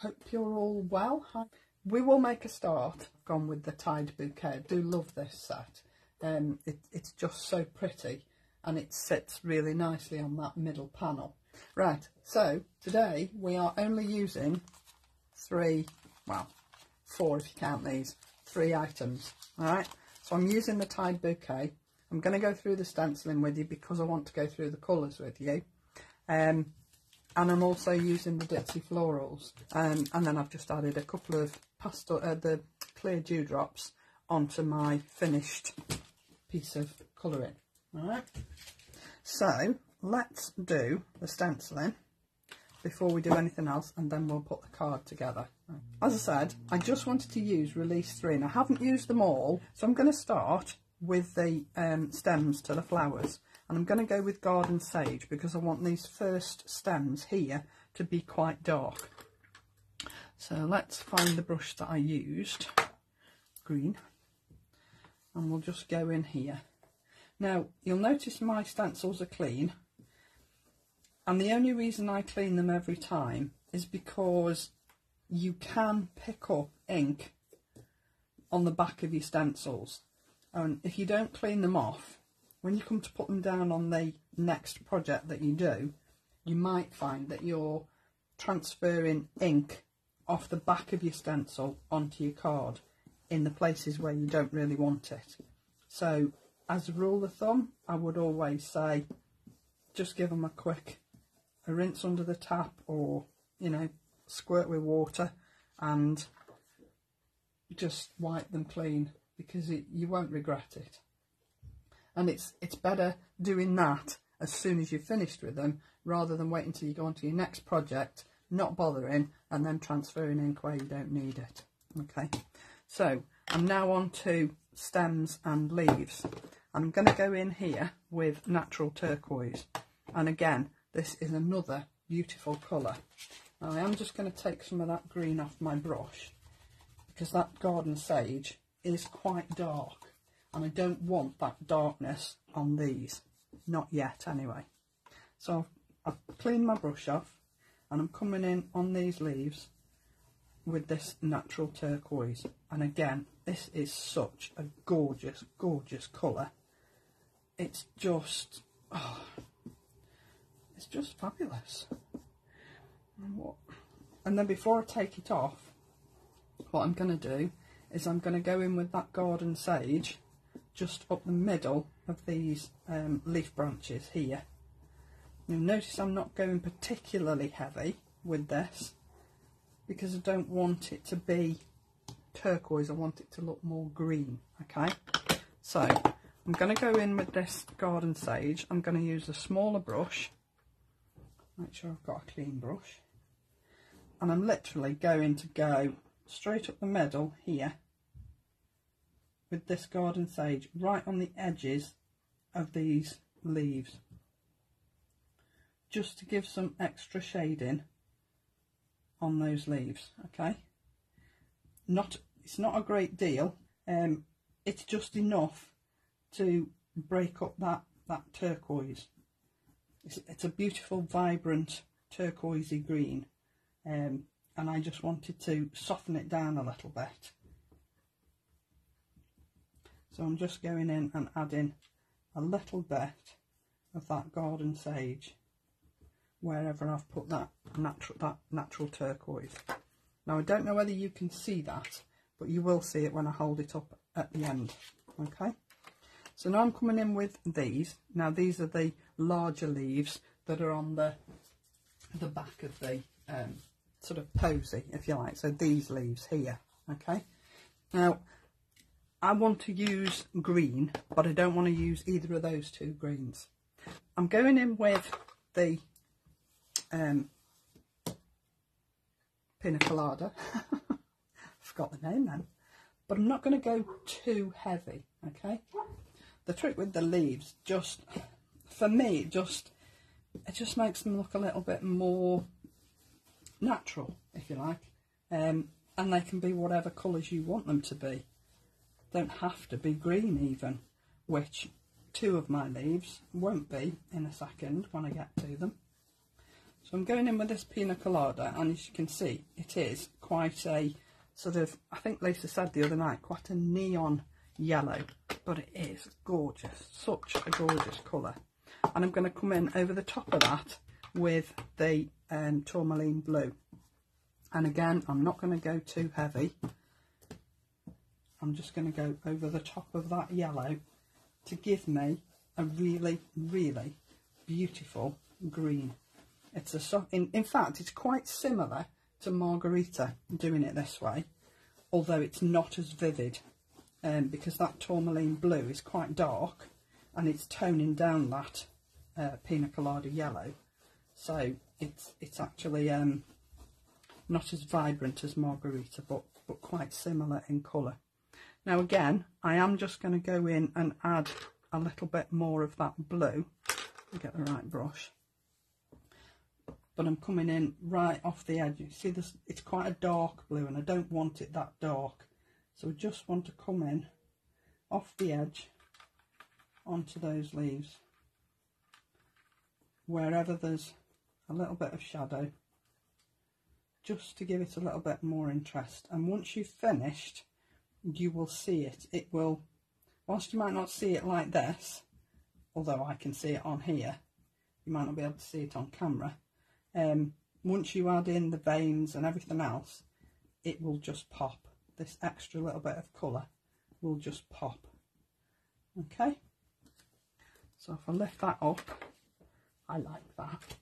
Hope you're all well. We will make a start. I've gone with the Tied Bouquet. I do love this set. It's just so pretty and it sits really nicely on that middle panel. Right, so today we are only using four if you count these, 3 items. Alright, so I'm using the Tied Bouquet. I'm going to go through the stenciling with you because I want to go through the colours with you. And I'm also using the DITSY Florals. And then I've just added a couple of pastel, the clear dewdrops onto my finished piece of colouring. Alright, so let's do the stenciling before we do anything else, and then we'll put the card together. As I said, I just wanted to use release 3 and I haven't used them all, so I'm going to start with the stems to the flowers, and I'm going to go with Garden Sage because I want these first stems here to be quite dark. So let's find the brush that I used, green, and we'll just go in here. Now you'll notice my stencils are clean, and the only reason I clean them every time is because you can pick up ink on the back of your stencils, and if you don't clean them off, when you come to put them down on the next project that you do, you might find that you're transferring ink off the back of your stencil onto your card in the places where you don't really want it. So as a rule of thumb, I would always say just give them a rinse under the tap, or squirt with water and just wipe them clean, because you won't regret it. And it's better doing that as soon as you've finished with them, rather than waiting until you go on to your next project, not bothering, and then transferring ink where you don't need it. Okay, so I'm now on to stems and leaves. I'm going to go in here with Natural Turquoise, and again, this is another beautiful colour. Now I am just going to take some of that green off my brush because that Garden Sage is quite dark and I don't want that darkness on these, not yet anyway. So I've cleaned my brush off and I'm coming in on these leaves with this Natural Turquoise, and again, this is such a gorgeous, gorgeous colour. It's just, it's just fabulous. And then before I take it off, what I'm going to do is I'm going to go in with that Garden Sage just up the middle of these leaf branches here. You'll notice I'm not going particularly heavy with this because I don't want it to be turquoise, I want it to look more green. Okay, so I'm going to go in with this Garden Sage. I'm going to use a smaller brush, make sure I've got a clean brush, and I'm literally going to go straight up the middle here with this Garden Sage right on the edges of these leaves, just to give some extra shading on those leaves. Okay, it's not a great deal, it's just enough to break up that turquoise. It's a beautiful, vibrant turquoisey green, and I just wanted to soften it down a little bit. So I'm just going in and adding a little bit of that Garden Sage wherever I've put that natural turquoise. Now I don't know whether you can see that, but you will see it when I hold it up at the end. Okay, so now I'm coming in with these. Now these are the larger leaves that are on the back of the sort of posy, if you like, so these leaves here. Okay, now I want to use green, but I don't want to use either of those two greens. I'm going in with the Pina Colada. Forgot the name then, but I'm not going to go too heavy. Okay, the trick with the leaves, just for me, it just makes them look a little bit more natural, if you like, and they can be whatever colours you want them to be. Don't have to be green even, which 2 of my leaves won't be in a second when I get to them. So So I'm going in with this Pina Colada, and as you can see, it is quite a sort of, I think Lisa said the other night, quite a neon yellow, but it is gorgeous, such a gorgeous colour. And I'm going to come in over the top of that with the tourmaline blue. And again, I'm not going to go too heavy. I'm just going to go over the top of that yellow to give me a really, really beautiful green. It's a in fact, it's quite similar to Margarita doing it this way, although it's not as vivid, because that tourmaline blue is quite dark and it's toning down that Pina Colada yellow, so it's actually not as vibrant as Margarita, but quite similar in colour. Now again, I am just going to go in and add a little bit more of that blue. Get the right brush. But I'm coming in right off the edge. You see this, it's quite a dark blue and I don't want it that dark. So I just want to come in off the edge onto those leaves. Wherever there's a little bit of shadow, just to give it a little bit more interest. And once you've finished, you will see it. It will, whilst you might not see it like this, although I can see it on here, you might not be able to see it on camera. Once you add in the veins and everything else, it will just pop. This extra little bit of colour will just pop. Okay, so if I lift that up, I like that.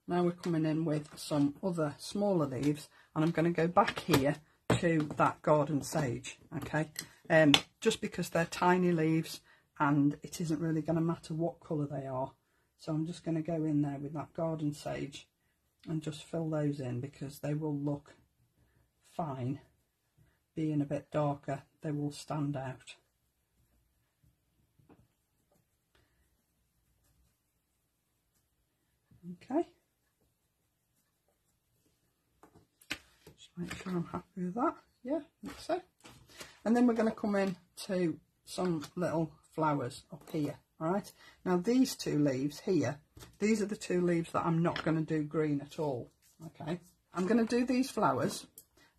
Now we're coming in with some other smaller leaves, and I'm going to go back here to that garden sage, okay, just because they're tiny leaves and it isn't really going to matter what colour they are. So I'm just going to go in there with that garden sage and just fill those in, because they will look fine. Being a bit darker, they will stand out. Okay. Just make sure I'm happy with that. Yeah, I think so. And then we're going to come in to some little flowers up here. Alright, now these two leaves here, these are the two leaves that I'm not going to do green at all. Okay, I'm going to do these flowers,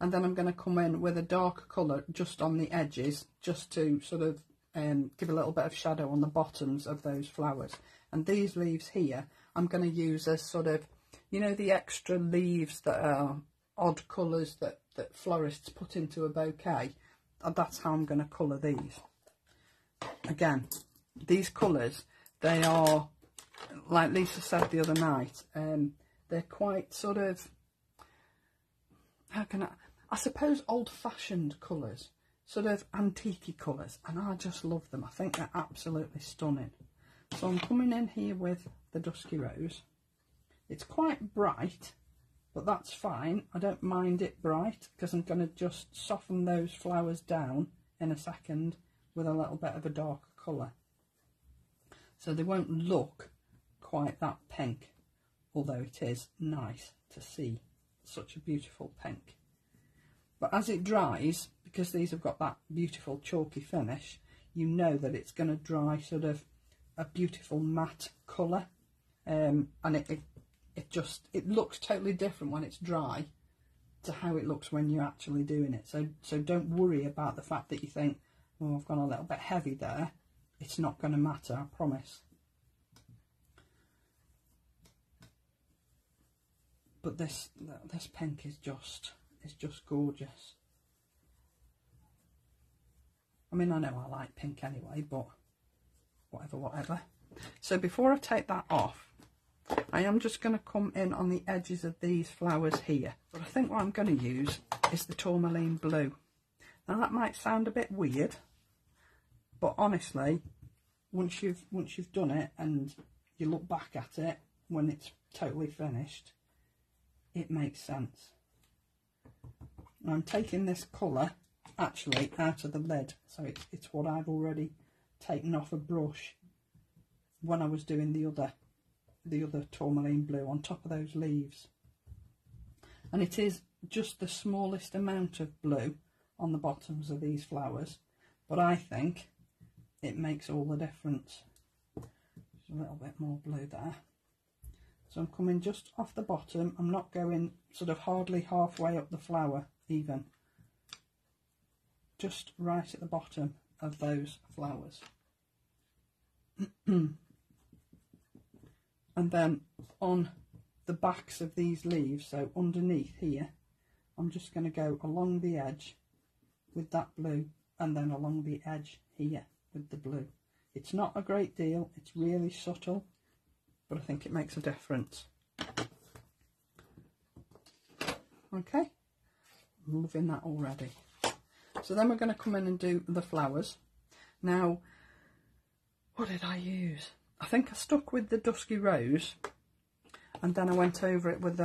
and then I'm going to come in with a darker colour just on the edges, just to sort of give a little bit of shadow on the bottoms of those flowers. And these leaves here, I'm going to use as sort of, you know, the extra leaves that are odd colours that florists put into a bouquet. That's how I'm going to colour these. Again, these colours, they are, like Lisa said the other night, they're quite sort of, how can I suppose old-fashioned colours, sort of antique colours, and I just love them. I think they're absolutely stunning. So I'm coming in here with the Dusky Rose. It's quite bright, but that's fine. I don't mind it bright, because I'm going to just soften those flowers down in a second with a little bit of a darker colour. So they won't look quite that pink, although it is nice to see such a beautiful pink. But as it dries, because these have got that beautiful chalky finish, you know that it's going to dry sort of a beautiful matte colour, and it looks totally different when it's dry to how it looks when you're actually doing it. So don't worry about the fact that you think, oh, I've gone a little bit heavy there. It's not going to matter, I promise. But this pink is just gorgeous. I mean, I know I like pink anyway, but whatever. So before I take that off, I am just going to come in on the edges of these flowers here. But I think what I'm going to use is the tourmaline blue. Now that might sound a bit weird, but honestly, once you've done it and you look back at it when it's totally finished, it makes sense. I'm taking this colour actually out of the lid, so it's what I've already taken off a brush when I was doing the other tourmaline blue on top of those leaves. And it is just the smallest amount of blue on the bottoms of these flowers, but I think it makes all the difference. a little bit more blue there. So I'm coming just off the bottom. I'm not going sort of hardly halfway up the flower even. Just right at the bottom of those flowers. And then on the backs of these leaves, so underneath here, I'm just going to go along the edge with that blue and then along the edge here with the blue. It's not a great deal, it's really subtle, but I think it makes a difference. Okay, I'm loving that already. So then we're going to come in and do the flowers. Now, what did I use? I think I stuck with the Dusky Rose, and then I went over it with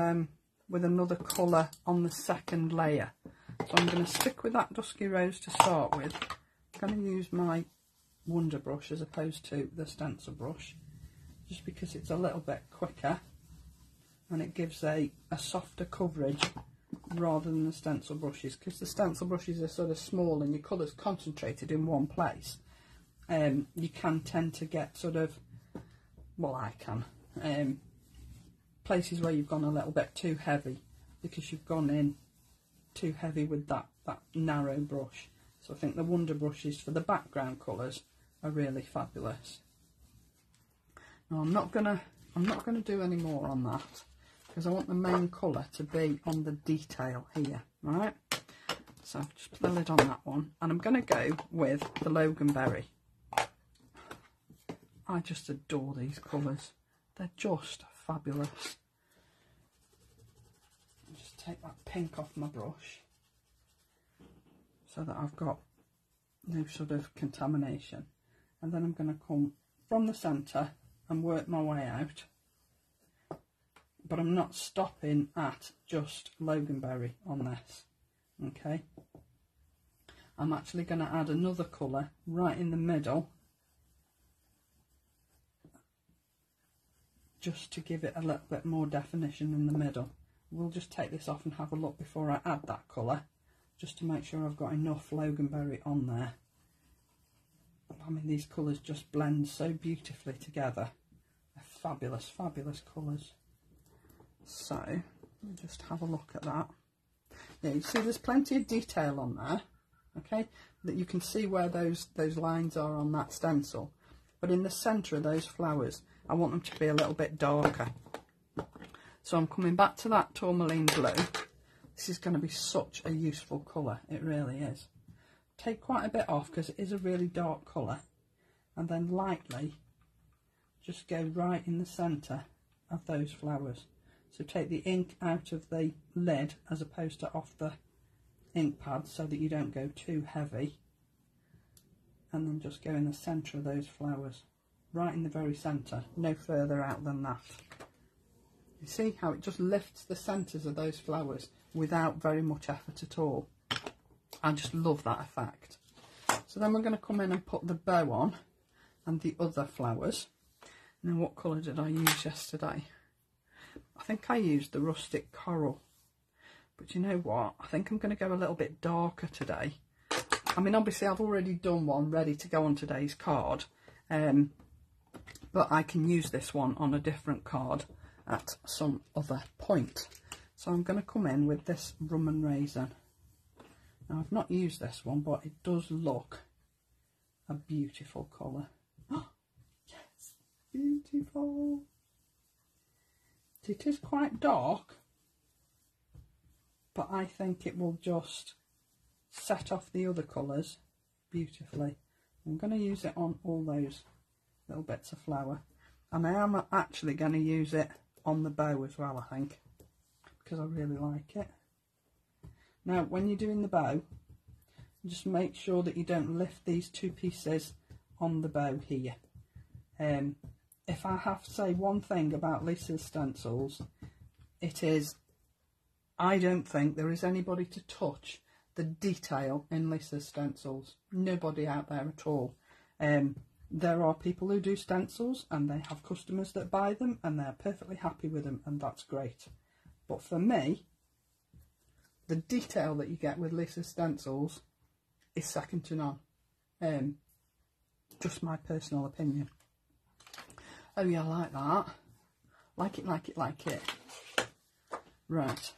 another colour on the second layer. So I'm going to stick with that Dusky Rose to start with. I'm going to use my Wonder brush as opposed to the stencil brush, just because it's a little bit quicker and it gives a softer coverage rather than the stencil brushes, because the stencil brushes are sort of small and your colours concentrated in one place. You can tend to get sort of, well, I can, places where you've gone a little bit too heavy because you've gone in too heavy with that narrow brush. So I think the Wonder brushes for the background colours are really fabulous. Now I'm not gonna do any more on that because I want the main colour to be on the detail here, right? So just put the lid on that one, and I'm going to go with the Loganberry. I just adore these colours. They're just fabulous. Just take that pink off my brush so that I've got no sort of contamination. And then I'm going to come from the centre and work my way out. But I'm not stopping at just Loganberry on this. Okay. I'm actually going to add another colour right in the middle, just to give it a little bit more definition in the middle. We'll just take this off and have a look before I add that colour, just to make sure I've got enough Loganberry on there. I mean, these colours just blend so beautifully together. They're fabulous, fabulous colours. So, we'll just have a look at that. Yeah, you see there's plenty of detail on there, okay, that you can see where those lines are on that stencil. But in the centre of those flowers, I want them to be a little bit darker. So I'm coming back to that tourmaline blue. This is going to be such a useful colour, it really is. Take quite a bit off because it is a really dark colour, and then lightly just go right in the centre of those flowers. So take the ink out of the lid as opposed to off the ink pad so that you don't go too heavy, and then just go in the centre of those flowers, right in the very centre, no further out than that. You see how it just lifts the centres of those flowers without very much effort at all. I just love that effect. So then we're going to come in and put the bow on and the other flowers. Now, what colour did I use yesterday? I think I used the Rustic Coral, but you know what, I think I'm going to go a little bit darker today. I mean, obviously I've already done one ready to go on today's card, but I can use this one on a different card at some other point. So I'm going to come in with this Rum and Raisin. Now, I've not used this one, but it does look a beautiful colour. Oh, yes, beautiful. It is quite dark, but I think it will just set off the other colours beautifully. I'm going to use it on all those little bits of flower, and I am actually going to use it on the bow as well, I think, because I really like it. Now, when you're doing the bow, just make sure that you don't lift these two pieces on the bow here. If I have to say one thing about Lisa's stencils, it is, I don't think there is anybody to touch the detail in Lisa's stencils. Nobody out there at all. There are people who do stencils and they have customers that buy them and they're perfectly happy with them, and that's great. But for me, the detail that you get with Lisa's stencils is second to none. Just my personal opinion. Oh yeah, I like that. Like it, like it, like it. Right,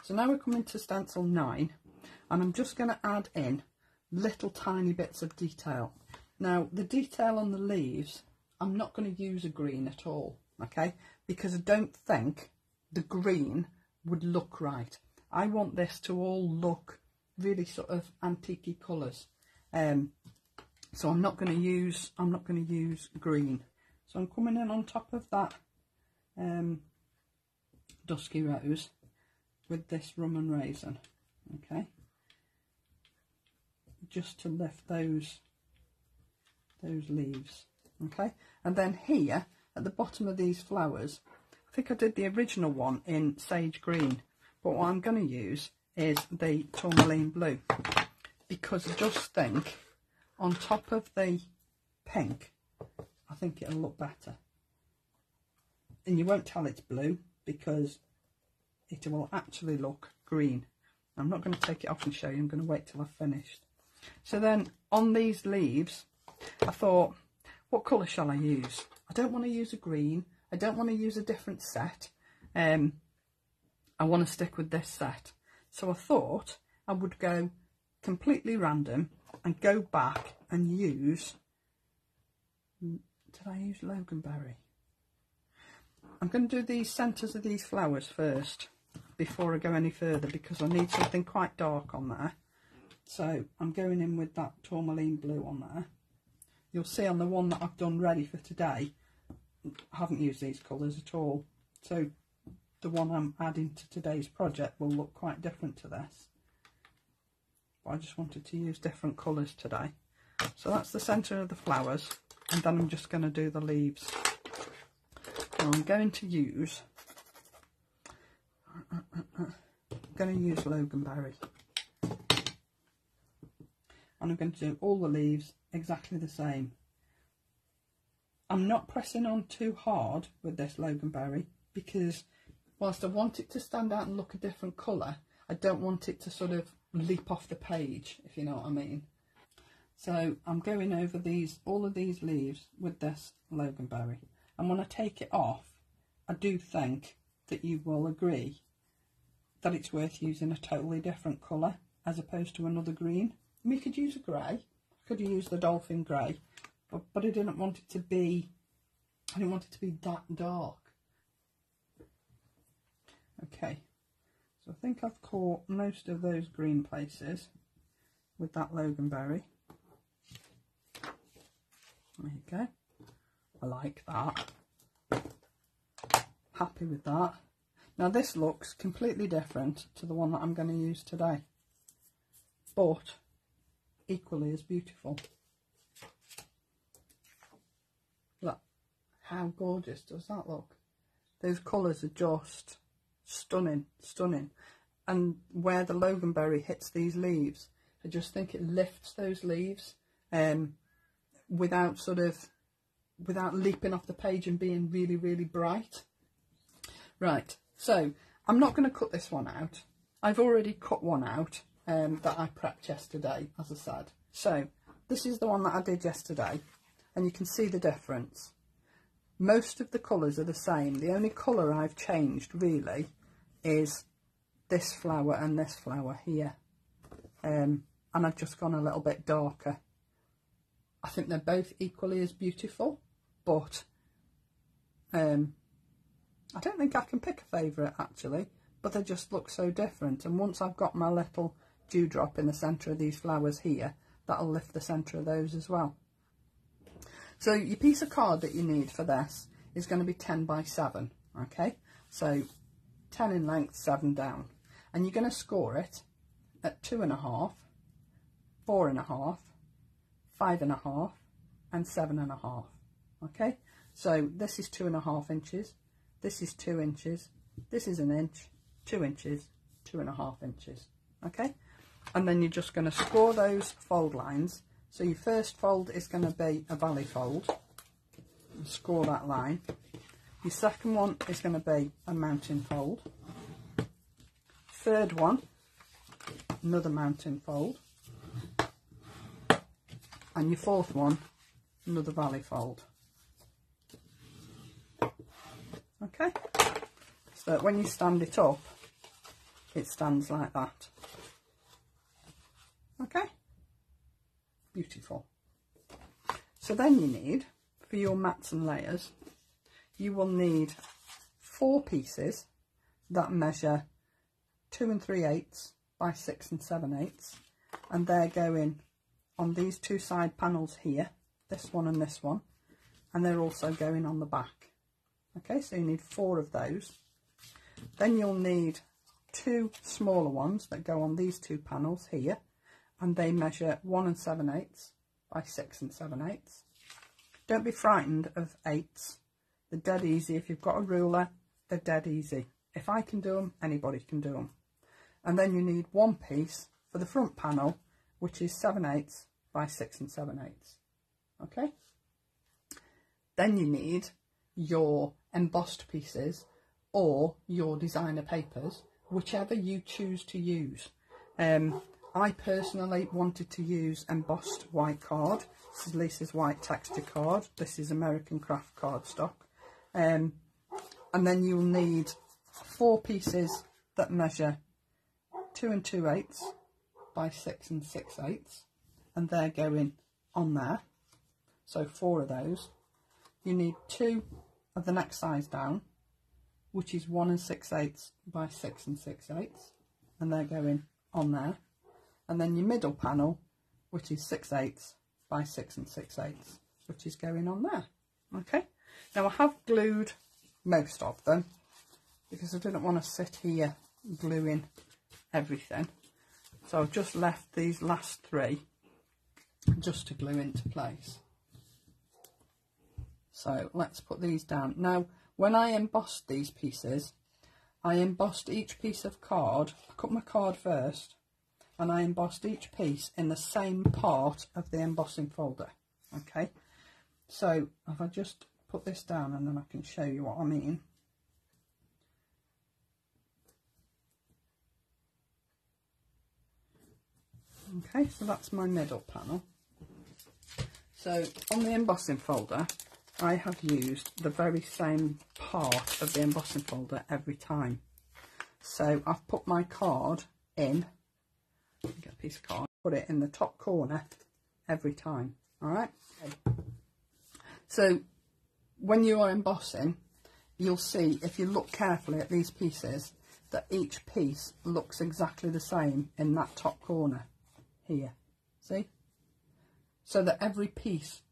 so now we're coming to stencil 9, and I'm just going to add in little tiny bits of detail. Now, the detail on the leaves, I'm not going to use a green at all, okay, because I don't think the green would look right. I want this to all look really sort of antique-y colours, so I'm not going to use green. So I'm coming in on top of that dusky rose with this rum and raisin, okay, just to lift those leaves, okay. And then here at the bottom of these flowers, I think I did the original one in sage green, but what I'm going to use is the tourmaline blue, because I just think on top of the pink, I think it'll look better. And you won't tell it's blue because it will actually look green. I'm not going to take it off and show you, I'm going to wait till I've finished. So then on these leaves, I thought, what colour shall I use? I don't want to use a green, I don't want to use a different set, I want to stick with this set. So I thought I would go completely random and go back and use, did I use Loganberry? I'm going to do these centres of these flowers first before I go any further, because I need something quite dark on there. So I'm going in with that tourmaline blue on there. You'll see on the one that I've done ready for today, I haven't used these colours at all. So the one I'm adding to today's project will look quite different to this. But I just wanted to use different colours today. So that's the centre of the flowers, and then I'm just going to do the leaves. And I'm going to use, Loganberry. And I'm going to do all the leaves exactly the same. I'm not pressing on too hard with this Loganberry, because whilst I want it to stand out and look a different colour, I don't want it to sort of leap off the page, if you know what I mean. So I'm going over all of these leaves with this Loganberry. And when I take it off, I do think that you will agree that it's worth using a totally different colour as opposed to another green. I mean, you could use a grey, I could use the dolphin grey, but I didn't want it to be, that dark. Okay, so I think I've caught most of those green places with that Loganberry. There you go. I like that. Happy with that. Now this looks completely different to the one that I'm going to use today, but equally as beautiful. Look, how gorgeous does that look? Those colours are just stunning, stunning. And where the Loganberry hits these leaves, I just think it lifts those leaves without leaping off the page and being really, really bright. Right, so I'm not going to cut this one out. I've already cut one out that I prepped yesterday, as I said. So this is the one that I did yesterday, and you can see the difference. Most of the colours are the same. The only colour I've changed really is this flower and this flower here, and I've just gone a little bit darker. I think they're both equally as beautiful, but I don't think I can pick a favourite actually, but they just look so different. And once I've got my little dewdrop in the centre of these flowers here, that'll lift the centre of those as well. So your piece of card that you need for this is going to be 10 by 7, okay? So 10 in length, 7 down. And you're going to score it at 2.5, 4.5, 5.5 and 7.5, okay? So this is 2.5 inches, this is 2 inches, this is 1 inch, 2 inches, 2.5 inches, okay? And then you're just going to score those fold lines. So your first fold is going to be a valley fold, and score that line. Your second one is going to be a mountain fold. Third one, another mountain fold. And your fourth one, another valley fold. Okay, so that when you stand it up, it stands like that. Okay, beautiful. So then you need, for your mats and layers, you will need 4 pieces that measure 2 3/8 by 6 7/8, and they're going on these 2 side panels here, this one and this one, and they're also going on the back. Okay, so you need 4 of those. Then you'll need 2 smaller ones that go on these 2 panels here, and they measure 1 7/8 by 6 7/8. Don't be frightened of 8s. They're dead easy. If you've got a ruler, they're dead easy. If I can do them, anybody can do them. And then you need 1 piece for the front panel, which is 7/8 by 6 7/8. Okay. Then you need your embossed pieces or your designer papers, whichever you choose to use. I personally wanted to use embossed white card. This is Lisa's white texture card. This is American craft cardstock. And then you'll need 4 pieces that measure 2 2/8 by 6 6/8, and they're going on there. So 4 of those. You need 2 of the next size down, which is 1 6/8 by 6 6/8, and they're going on there. And then your middle panel, which is 6/8 by 6 6/8, which is going on there. Okay, now I have glued most of them because I didn't want to sit here gluing everything, so I've just left these last 3 just to glue into place. So let's put these down. Now, when I embossed these pieces, I embossed each piece of card. I cut my card first, and I embossed each piece in the same part of the embossing folder. Okay, so if I just put this down and then I can show you what I mean. Okay, so that's my middle panel. So on the embossing folder, I have used the very same part of the embossing folder every time. So I've put my card in, get a piece of card, put it in the top corner every time. All right. Okay. So when you are embossing, you'll see, if you look carefully at these pieces, that each piece looks exactly the same in that top corner here. See? So that every piece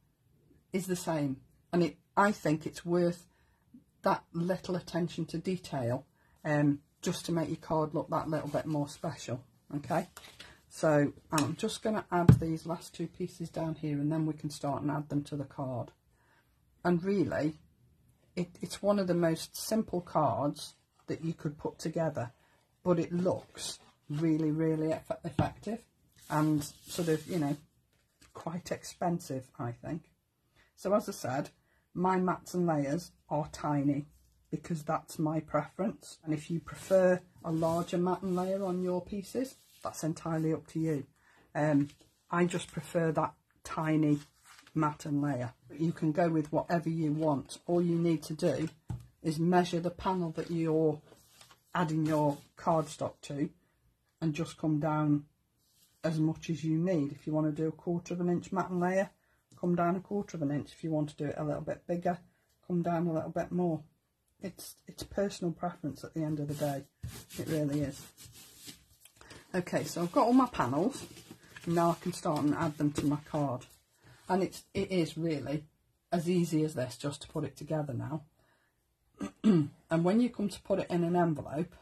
is the same, and I think it's worth that little attention to detail, just to make your card look that little bit more special. Okay, so I'm just going to add these last 2 pieces down here, and then we can start and add them to the card. And really, it's one of the most simple cards that you could put together, but it looks really, really effective and sort of, you know, quite expensive, I think. So as I said, my mats and layers are tiny because that's my preference, and if you prefer a larger mat and layer on your pieces, that's entirely up to you. I just prefer that tiny mat and layer. But you can go with whatever you want. All you need to do is measure the panel that you're adding your cardstock to and just come down as much as you need. If you want to do 1/4 of an inch mat and layer, come down 1/4 of an inch. If you want to do it a little bit bigger, come down a little bit more. It's personal preference at the end of the day. It really is. Okay, so I've got all my panels. Now I can start and add them to my card. And it is really as easy as this, just to put it together now. And when you come to put it in an envelope,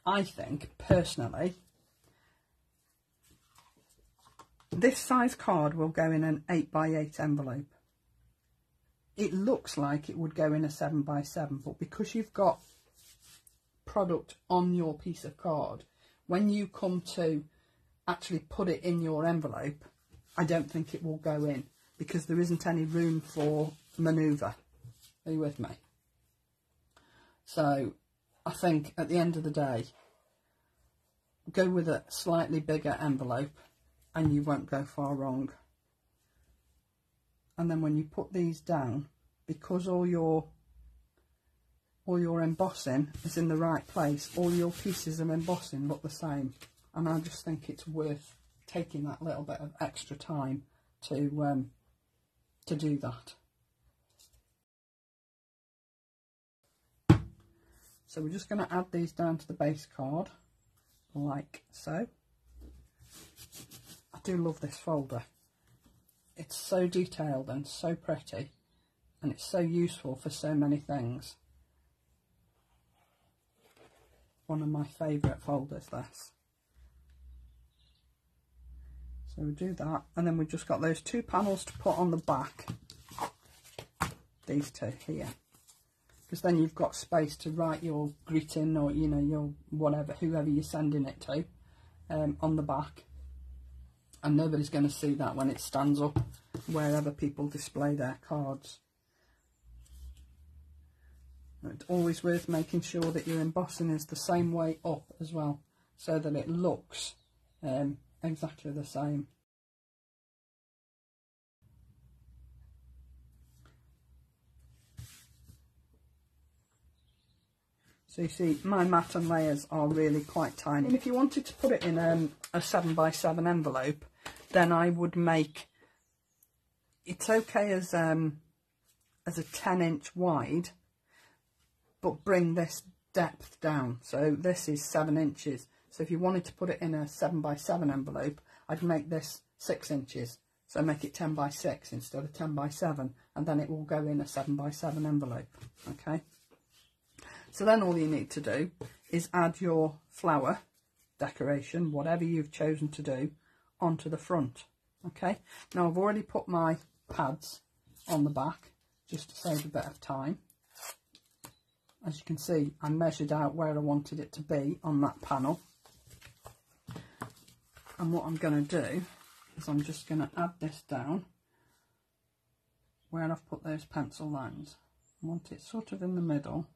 I think personally this size card will go in an 8x8 envelope. It looks like it would go in a 7x7, but because you've got product on your piece of card, when you come to actually put it in your envelope, I don't think it will go in because there isn't any room for manoeuvre. Are you with me? So I think at the end of the day, go with a slightly bigger envelope and you won't go far wrong. And then when you put these down, because all your all your embossing is in the right place, all your pieces of embossing look the same, and I just think it's worth taking that little bit of extra time to do that. So we're just going to add these down to the base card like so. I do love this folder. It's so detailed and so pretty, and it's so useful for so many things. One of my favourite folders, this. So we do that, and then we've just got those 2 panels to put on the back, these 2 here, because then you've got space to write your greeting, or you know, your whatever, whoever you're sending it to, on the back, and nobody's going to see that when it stands up wherever people display their cards. It's always worth making sure that your embossing is the same way up as well, so that it looks exactly the same. So you see, my mat and layers are really quite tiny. And if you wanted to put it in a 7x7 envelope, then I would make, it's okay as a 10-inch wide, but bring this depth down. So this is 7 inches. So if you wanted to put it in a 7x7 envelope, I'd make this 6 inches. So make it 10x6 instead of 10x7, and then it will go in a 7x7 envelope. Okay. So then all you need to do is add your flower decoration, whatever you've chosen to do, onto the front. Okay. Now I've already put my pads on the back just to save a bit of time. As you can see, I measured out where I wanted it to be on that panel. And what I'm going to do is I'm just going to add this down where I've put those pencil lines. I want it sort of in the middle.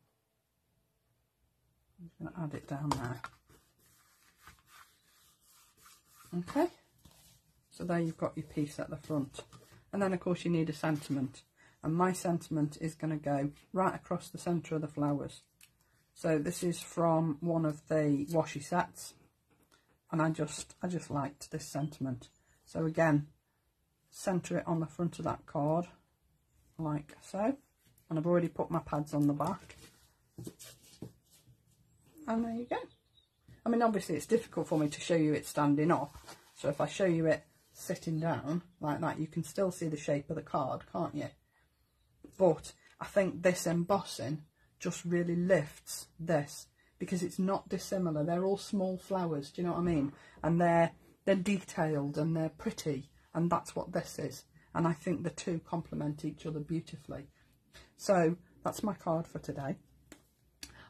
I'm just going to add it down there. Okay, so there you've got your piece at the front. And then of course you need a sentiment. And my sentiment is going to go right across the centre of the flowers. So this is from one of the washi sets, and I just liked this sentiment. So again, centre it on the front of that card like so, and I've already put my pads on the back, and there you go. I mean, obviously it's difficult for me to show you it standing up, so if I show you it sitting down like that, you can still see the shape of the card, can't you? But I think this embossing just really lifts this, because it's not dissimilar. They're all small flowers, do you know what I mean? And they're detailed and they're pretty, and that's what this is. And I think the two complement each other beautifully. So that's my card for today.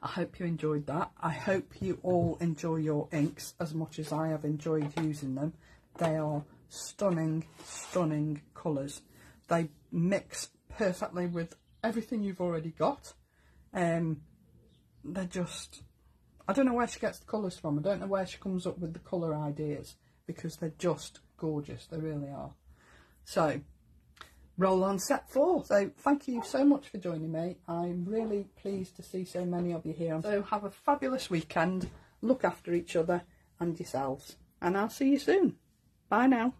I hope you enjoyed that. I hope you all enjoy your inks as much as I have enjoyed using them. They are stunning, stunning colours. They mix perfectly with everything you've already got. They're just, I don't know where she gets the colours from. I don't know where she comes up with the colour ideas, because they're just gorgeous. They really are. So roll on set 4. So thank you so much for joining me. I'm really pleased to see so many of you here. So have a fabulous weekend. Look after each other and yourselves, and I'll see you soon. Bye now.